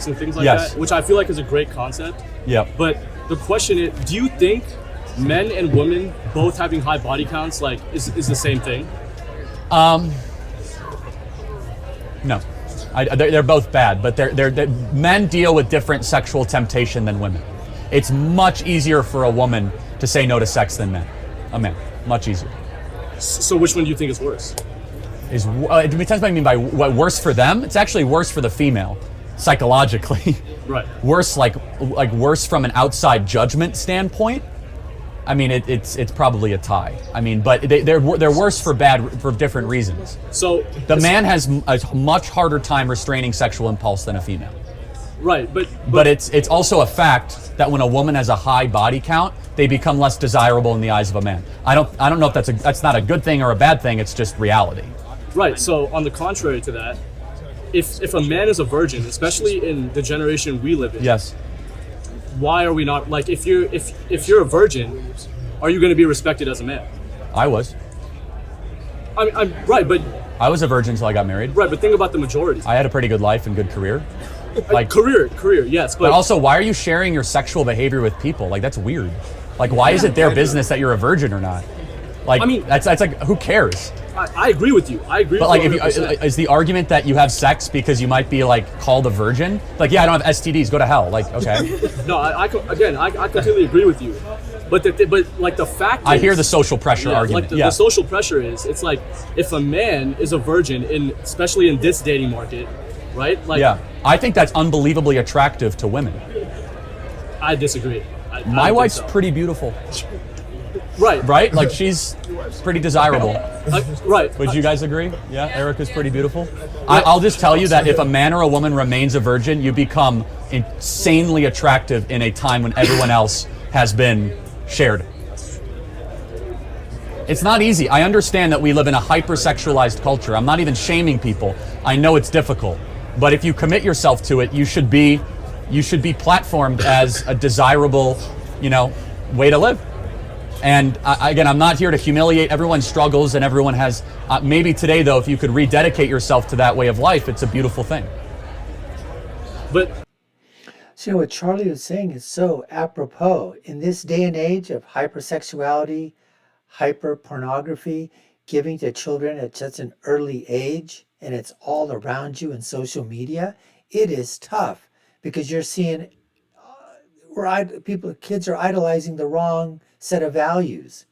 and things like Yes. that, which I feel like is a great concept. Yeah. But the question is, do you think men and women both having high body counts like is the same thing? No, they're both bad, but men deal with different sexual temptation than women. It's much easier for a woman to say no to sex than a man. Much easier. So which one do you think is worse? It depends what I mean by what worse for them. It's actually worse for the female, psychologically. Right. Worse, like worse from an outside judgment standpoint. I mean, it's probably a tie. I mean, but they're worse for different reasons. So the man has a much harder time restraining sexual impulse than a female. Right, but it's also a fact that when a woman has a high body count, they become less desirable in the eyes of a man. I don't know if that's not a good thing or a bad thing. It's just reality. Right. So on the contrary to that, if a man is a virgin, especially in the generation we live in, yes. Why are we not like if you're a virgin, are you going to be respected as a man? I was. I'm right, but I was a virgin until I got married. Right, but think about the majority. I had a pretty good life and good career. Like career, yes, but also, why are you sharing your sexual behavior with people? Like, that's weird. Like, why is it their business that you're a virgin or not? Like, I mean, that's like, who cares? I agree with you. I agree. But like, is the argument that you have sex because you might be like called a virgin? Like, yeah, I don't have STDs. Go to hell. Like, okay. No, I completely agree with you. But like the fact I hear the social pressure argument. Like the social pressure is, it's like if a man is a virgin especially in this dating market, right? Like, yeah, I think that's unbelievably attractive to women. I disagree. My wife's pretty beautiful. Right? Like, she's pretty desirable. Right. Would you guys agree? Yeah, Erica's pretty beautiful. I'll just tell you that if a man or a woman remains a virgin, you become insanely attractive in a time when everyone else has been shared. It's not easy. I understand that we live in a hypersexualized culture. I'm not even shaming people. I know it's difficult. But if you commit yourself to it, you should be platformed as a desirable, way to live. And again, I'm not here to humiliate. Everyone struggles and everyone has, maybe today though, if you could rededicate yourself to that way of life, it's a beautiful thing. But so what Charlie was saying is so apropos. In this day and age of hypersexuality, hyperpornography, giving to children at such an early age, and it's all around you in social media, it is tough because you're seeing kids are idolizing the wrong set of values.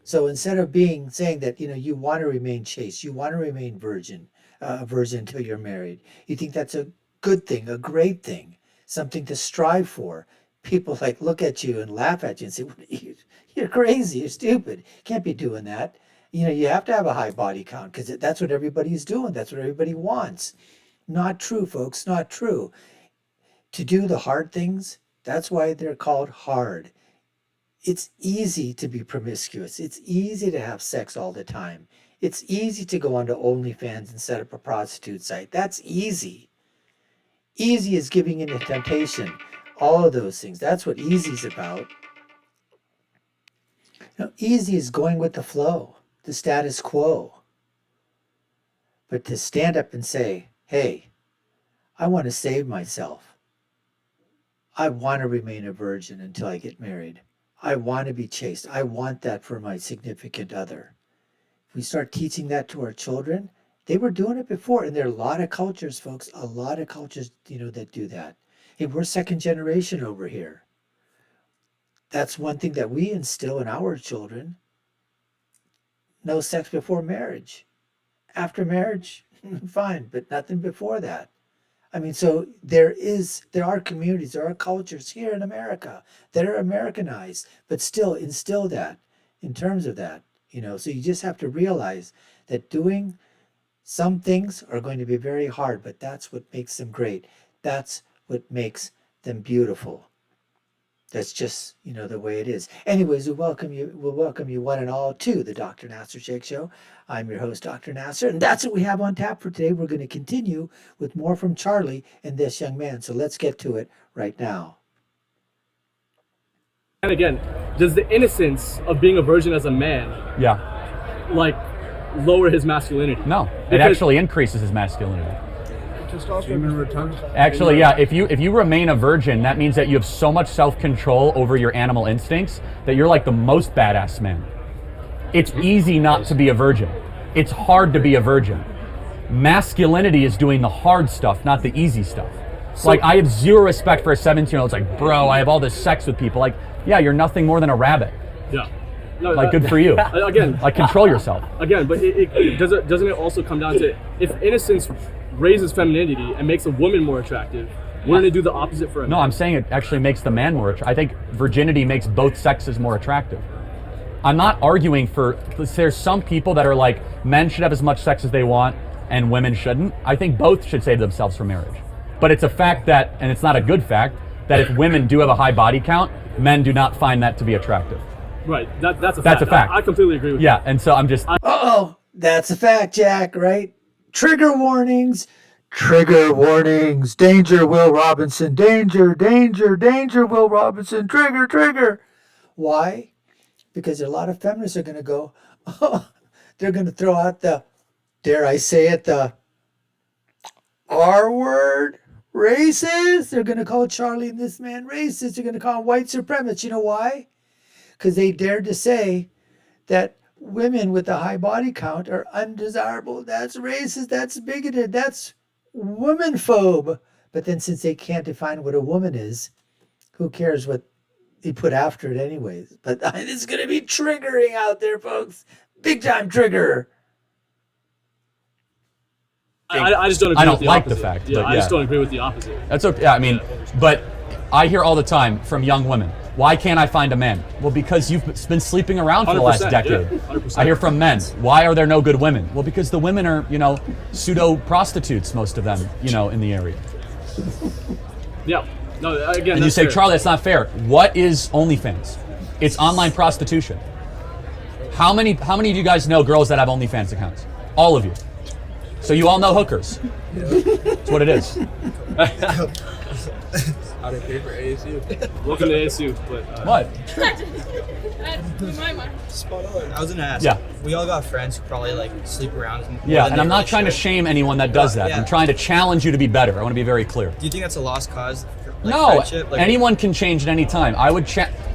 So instead of saying that you want to remain chaste, you want to remain virgin until you're married, you think that's a good thing, a great thing, something to strive for. People look at you and laugh at you and say, "You're crazy, you're stupid. Can't be doing that." You have to have a high body count because that's what everybody's doing. That's what everybody wants. Not true, folks. Not true. To do the hard things, that's why they're called hard. It's easy to be promiscuous. It's easy to have sex all the time. It's easy to go onto OnlyFans and set up a prostitute site. That's easy. Easy is giving in to temptation. All of those things. That's what easy's about. Easy is going with the flow, the status quo. But to stand up and say, hey, I want to save myself. I want to remain a virgin until I get married. I want to be chaste. I want that for my significant other. If we start teaching that to our children, they were doing it before. And there are a lot of cultures, folks, a lot of cultures, that do that. Hey, we're second generation over here. That's one thing that we instill in our children. No sex before marriage. After marriage, fine, but nothing before that. So there are communities, there are cultures here in America that are Americanized, but still instill that in terms of that, so you just have to realize that doing some things are going to be very hard, but that's what makes them great. That's what makes them beautiful. That's just, the way it is. Anyways, we'll welcome you one and all to the Dr. Nasir Shaikh Show. I'm your host, Dr. Nasir, and that's what we have on tap for today. We're going to continue with more from Charlie and this young man. So let's get to it right now. And again, does the innocence of being a virgin as a man, lower his masculinity? No, it actually increases his masculinity. testosterone. Actually, yeah, if you remain a virgin, that means that you have so much self-control over your animal instincts that you're like the most badass man. It's easy not to be a virgin. It's hard to be a virgin. Masculinity is doing the hard stuff, not the easy stuff. Like, I have zero respect for a 17-year-old. It's like, bro, I have all this sex with people. Like, yeah, you're nothing more than a rabbit. Yeah. No, like, good for you. Again, like, control yourself. Again, but doesn't it also come down to, if innocence raises femininity and makes a woman more attractive, wouldn't it do the opposite for a man? No, I'm saying it actually makes the man more attractive. I think virginity makes both sexes more attractive. I'm not arguing for, there's some people that are like, men should have as much sex as they want and women shouldn't. I think both should save themselves for marriage. But it's a fact that, and it's not a good fact, that if women do have a high body count, men do not find that to be attractive. Right, that's a fact. That's a fact. I completely agree with you. Yeah, and so I'm just... Uh-oh, that's a fact, Jack, right? Trigger warnings. Trigger warnings. Danger, Will Robinson. Danger, danger, danger, Will Robinson. Trigger, trigger. Why? Because a lot of feminists are going to go, oh, they're going to throw out the, dare I say it, the R word, racist. They're going to call Charlie and this man racist. They're going to call him white supremacist. You know why? Because they dared to say that women with a high body count are undesirable. That's racist. That's bigoted. That's womanphobe. But then since they can't define what a woman is, who cares what they put after it anyways? But it's going to be triggering out there, folks. Big time trigger. I just don't agree with the like opposite. the fact. Yeah, but I just don't agree with the opposite. That's okay. Yeah, I mean, but I hear all the time from young women, why can't I find a man? Well, because you've been sleeping around for the last decade. Yeah, 100%. I hear from men, why are there no good women? Well, because the women are, pseudo prostitutes, most of them, in the area. Yeah. No, again, And you say, fair. Charlie, that's not fair. What is OnlyFans? It's online prostitution. How many of you guys know girls that have OnlyFans accounts? All of you. So you all know hookers. That's what it is. How to pay for ASU. Welcome to ASU. But, What? Spot on. I was gonna ask. Yeah. We all got friends who probably like sleep around. Yeah, and I'm not trying to shame anyone that does that. Yeah. I'm trying to challenge you to be better. I want to be very clear. Do you think that's a lost cause? For, No, friendship? anyone can change at any time. I would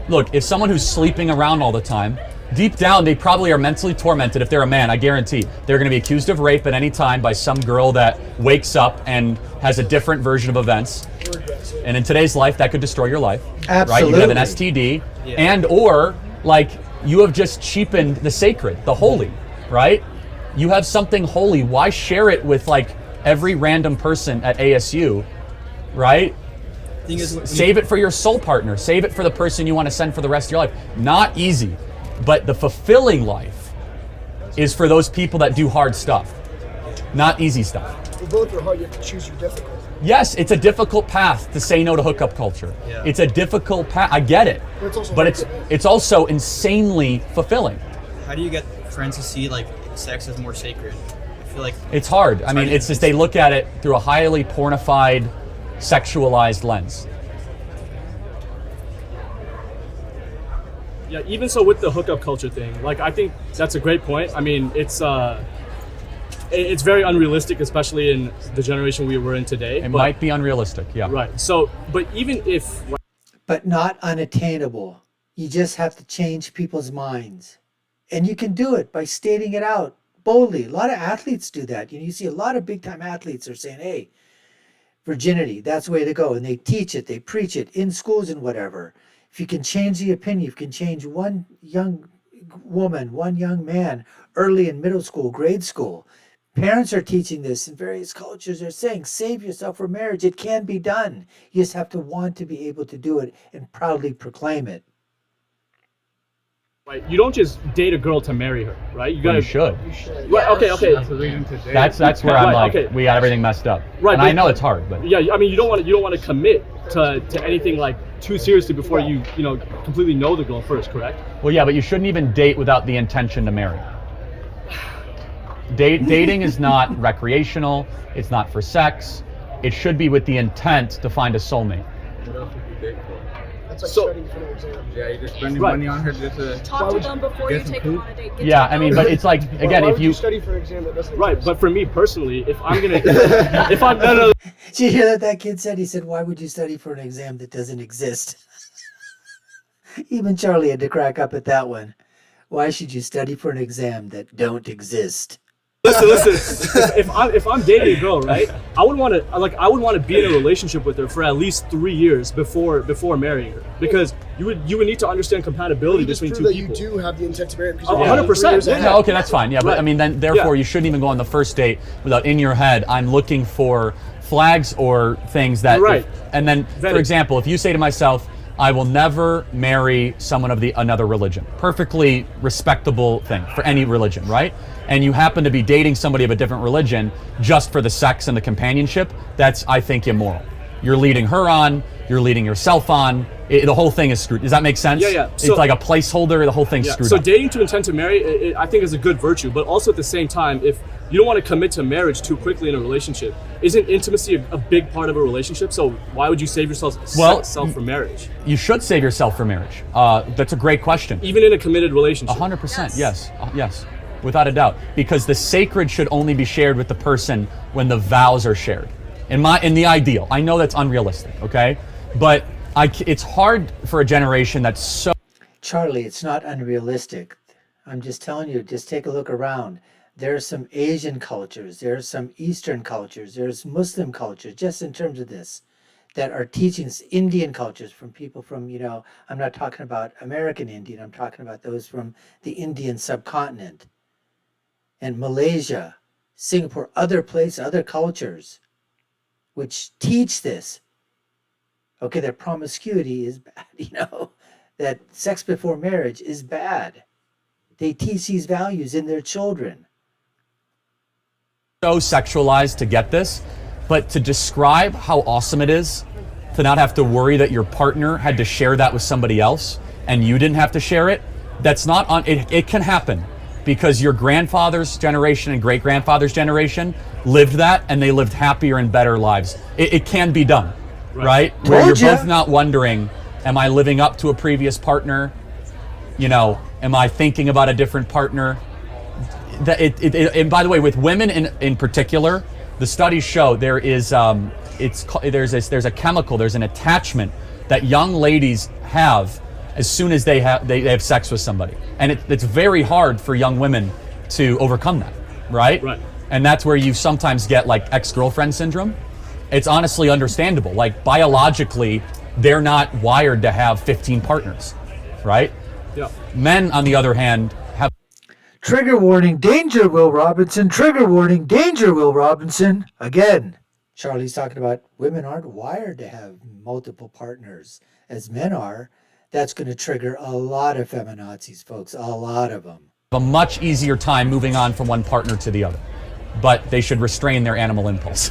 look, if someone who's sleeping around all the time, deep down they probably are mentally tormented. If they're a man, I guarantee they're going to be accused of rape at any time by some girl that wakes up and has a different version of events. And in today's life, that could destroy your life. Absolutely. Right? You could have an STD, and or like you have just cheapened the sacred, the holy, right? You have something holy. Why share it with like every random person at ASU, right? Thing is, Save it for your soul partner. Save it for the person you want to send for the rest of your life. Not easy, but the fulfilling life is for those people that do hard stuff, not easy stuff. For both are hard, you have to choose your difficult. Yes, it's a difficult path to say no to hookup culture. Yeah. It's a difficult path. I get it, but it's also insanely fulfilling. how do you get friends to see like sex as more sacred? I feel like It's hard. I mean, it's just they look at it through a highly pornified, sexualized lens. yeah, even so with the hookup culture thing, like I think that's a great point. I mean, it's very unrealistic, especially in the generation we were in today. It might be unrealistic, yeah. Right. So, but even if But not unattainable. You just have to change people's minds. And you can do it by stating it out boldly. A lot of athletes do that. You see a lot of big time athletes are saying, hey, virginity, that's the way to go. And they teach it, they preach it in schools and whatever. If you can change the opinion, if you can change one young woman, one young man early in middle school, grade school. Parents are teaching this in various cultures. They're saying, save yourself for marriage. It can be done. You just have to want to be able to do it and proudly proclaim it. right, you don't just date a girl to marry her, right? You gotta. You should. Right, okay. That's where I'm Right, like, okay. we got everything messed up. Right, and but- I know it's hard, but Yeah, I mean, you don't want to commit to anything like too seriously before you completely know the girl first, correct? well, yeah, but you shouldn't even date without the intention to marry. Dating is not recreational. It's not for sex. It should be with the intent to find a soulmate. What else would you date for? That's like So- studying for an exam. Yeah, you're just spending Right. money on her just to. Talk to them before you get some take them food? on a date. Get Yeah, to I mean, know but them. it's like, again, Why if would you, study for an exam that doesn't Right, exist? but for me personally, if I'm gonna, if I'm no, Did you hear that kid said? He said, why would you study for an exam that doesn't exist? Even Charlie had to crack up at that one. Why should you study for an exam that don't exist? listen. If I'm dating a girl, right? I would want to be in a relationship with her for at least 3 years before marrying her, because you would need to understand compatibility You just between prove two that people. you do have the intent to marry. Oh, 100%, yeah. yeah, okay, that's fine. Yeah, but Right. I mean, then therefore Yeah. you shouldn't even go on the first date without in your head, I'm looking for flags or things that. Right. And then, for Vetting. example, if you say to myself, I will never marry someone of another religion. Perfectly respectable thing for any religion, right? And you happen to be dating somebody of a different religion just for the sex and the companionship, that's, I think, immoral. You're leading her on, you're leading yourself on. The whole thing is screwed. Does that make sense? Yeah, yeah. It's like a placeholder. The whole thing's Yeah. screwed So up. dating to intent to marry, I think, is a good virtue, but also at the same time, if you don't want to commit to marriage too quickly in a relationship, isn't intimacy a big part of a relationship? So why would you save yourself for marriage, You should save yourself for marriage. That's a great question. even in a committed relationship? 100%, yes, yes, without a doubt. Because the sacred should only be shared with the person when the vows are shared. In the ideal, I know that's unrealistic, okay, but it's hard for a generation that's so. Charlie, it's not unrealistic. I'm just telling you, just take a look around. There's some Asian cultures, there's some Eastern cultures, there's Muslim cultures, just in terms of this, that are teaching us, Indian cultures from people from, I'm not talking about American Indian, I'm talking about those from the Indian subcontinent. And Malaysia, Singapore, other places, other cultures, which teach this. Okay, that promiscuity is bad, that sex before marriage is bad. They teach these values in their children. So sexualized to get this, but to describe how awesome it is to not have to worry that your partner had to share that with somebody else and you didn't have to share it, that's not on. It can happen because your grandfather's generation and great grandfather's generation lived that and they lived happier and better lives. It can be done, right? Where Told you're ya. both not wondering, am I living up to a previous partner? Am I thinking about a different partner? And by the way, with women in particular, the studies show there's a chemical, there's an attachment that young ladies have as soon as they have sex with somebody, and it's very hard for young women to overcome that, right? Right. And that's where you sometimes get like ex-girlfriend syndrome. It's honestly understandable. Like biologically, they're not wired to have 15 partners, right? Yeah. Men, on the other hand, have. Trigger warning, danger, Will Robinson. Trigger warning, danger, Will Robinson. Again, Charlie's talking about women aren't wired to have multiple partners as men are. That's going to trigger a lot of feminazis, folks, a lot of them. A much easier time moving on from one partner to the other, but they should restrain their animal impulse.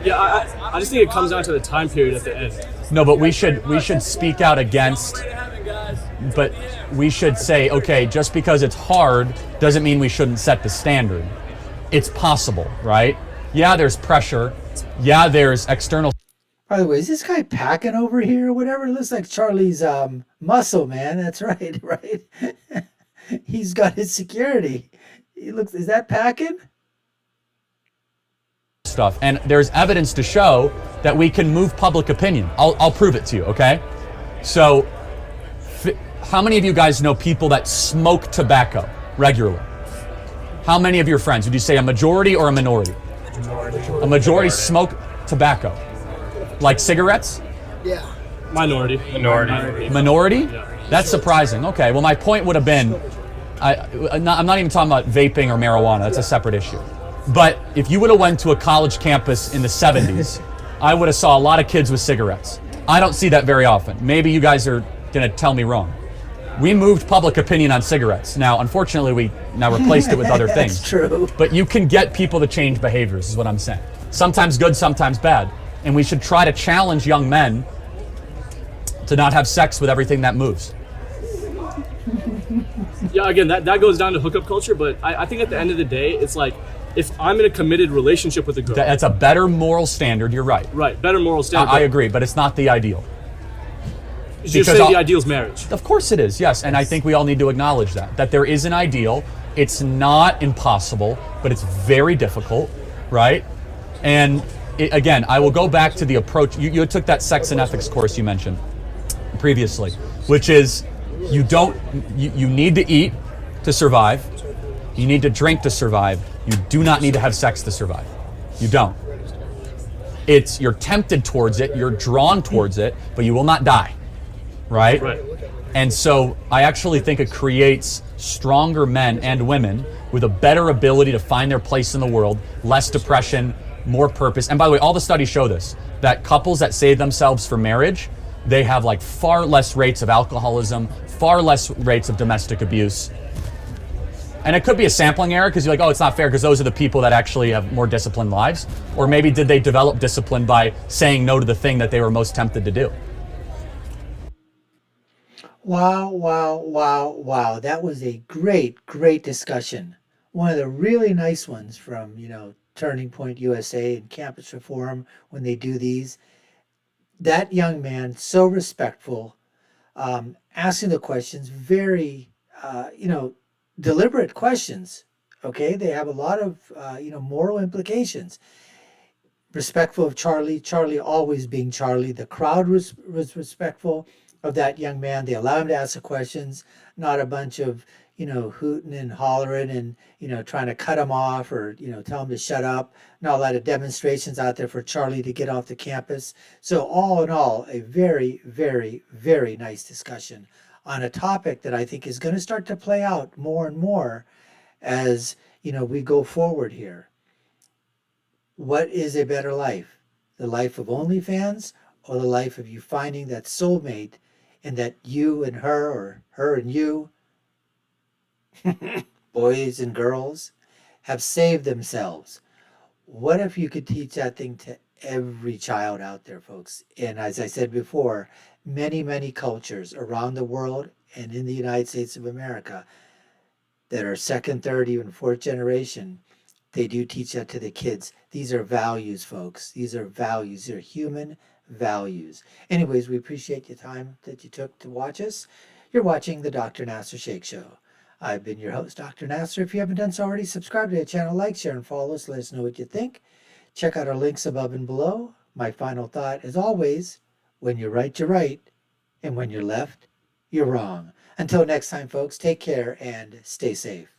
Yeah, I just think it comes down to the time period at the end. No, but we should speak out against. But we should say, okay, just because it's hard doesn't mean we shouldn't set the standard. It's possible, right? Yeah, there's pressure. Yeah, there's external. By the way, is this guy packing over here or whatever? It looks like Charlie's muscle, man. That's right, right? He's got his security. Is that packing? Stuff, and there's evidence to show that we can move public opinion. I'll prove it to you, okay? So, how many of you guys know people that smoke tobacco regularly? How many of your friends? Would you say a majority or a minority? A majority smoke tobacco. Like cigarettes? Yeah. Minority. Minority? Yeah. That's surprising. Okay, well my point would have been, I'm not even talking about vaping or marijuana, that's a separate issue. But if you would have went to a college campus in the 70s, I would have saw a lot of kids with cigarettes. I don't see that very often. Maybe you guys are gonna tell me wrong. We moved public opinion on cigarettes. Now, unfortunately, we now replaced it with other things. That's true. But you can get people to change behaviors, is what I'm saying. Sometimes good, sometimes bad. And we should try to challenge young men to not have sex with everything that moves. Yeah, again, that goes down to hookup culture, but I think at the end of the day, it's like, if I'm in a committed relationship with a girl. That's a better moral standard, you're right. Right, better moral standard. I agree, but it's not the ideal. You're saying the ideal is marriage. Of course it is, yes. And I think we all need to acknowledge that there is an ideal. It's not impossible, but it's very difficult, right? And again, I will go back to the approach. You took that sex and ethics course you mentioned previously, which is you need to eat to survive. You need to drink to survive. You do not need to have sex to survive. You don't. You're tempted towards it, you're drawn towards it, but you will not die, right? Right. And so I actually think it creates stronger men and women with a better ability to find their place in the world, less depression, more purpose. And by the way, all the studies show this, that couples that save themselves for marriage, they have like far less rates of alcoholism, far less rates of domestic abuse. And it could be a sampling error because you're like, oh, it's not fair because those are the people that actually have more disciplined lives. Or maybe did they develop discipline by saying no to the thing that they were most tempted to do? Wow, wow, wow, wow. That was a great, great discussion. One of the really nice ones from, Turning Point USA and Campus Reform when they do these. That young man, so respectful, asking the questions, very, deliberate questions. Okay, they have a lot of, moral implications. Respectful of Charlie always being Charlie. The crowd was respectful of that young man. They allow him to ask the questions, not a bunch of, hooting and hollering and, trying to cut him off or, tell him to shut up. Not a lot of demonstrations out there for Charlie to get off the campus. So all in all, a very, very, very nice discussion on a topic that I think is going to start to play out more and more as, we go forward here. What is a better life? The life of OnlyFans or the life of you finding that soulmate and that you and her or her and you, boys and girls, have saved themselves? What if you could teach that thing to every child out there, folks? And as I said before, many, many cultures around the world and in the United States of America that are second, third, even fourth generation, they do teach that to the kids. These are values, folks. These are values. They're human values. Anyways, we appreciate the time that you took to watch us. You're watching the Dr. Nasir Shaikh Show. I've been your host, Dr. Nasir. If you haven't done so already, subscribe to the channel, like, share, and follow us. Let us know what you think. Check out our links above and below. My final thought, as always, when you're right, and when you're left, you're wrong. Until next time, folks, take care and stay safe.